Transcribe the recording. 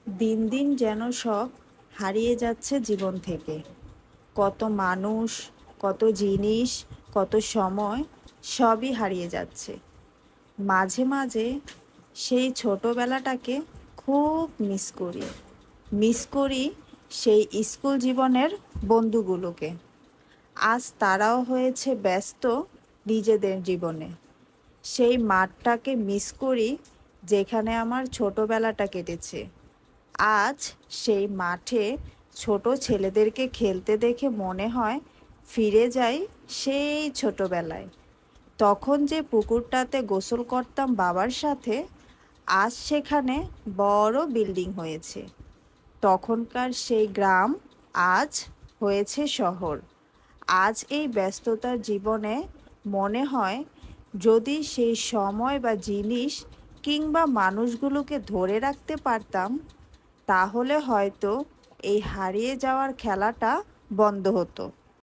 দিন দিন যেন সব হারিয়ে যাচ্ছে জীবন থেকে। কত মানুষ, কত জিনিস, কত সময় সবই হারিয়ে যাচ্ছে। মাঝে মাঝে সেই ছোটবেলাটাকে খুব মিস করি সেই স্কুল জীবনের বন্ধুগুলোকে। আজ তারাও হয়েছে ব্যস্ত নিজেদের জীবনে। সেই মাঠটাকে মিস করি যেখানে আমার ছোটবেলাটা কেটেছে। আজ সেই মাঠে ছোট ছেলেদেরকে খেলতে দেখে মনে হয় ফিরে যাই সেই ছোটবেলায়। তখন যে পুকুরটাতে গোসল করতাম বাবার সাথে, আজ সেখানে বড় বিল্ডিং হয়েছে। তখনকার সেই গ্রাম আজ হয়েছে শহর। আজ এই ব্যস্ততার জীবনে মনে হয় যদি সেই সময় বা জিনিস কিংবা মানুষগুলোকে ধরে রাখতে পারতাম, তাহলে হয়তো এই হারিয়ে যাওয়ার খেলাটা বন্ধ হতো।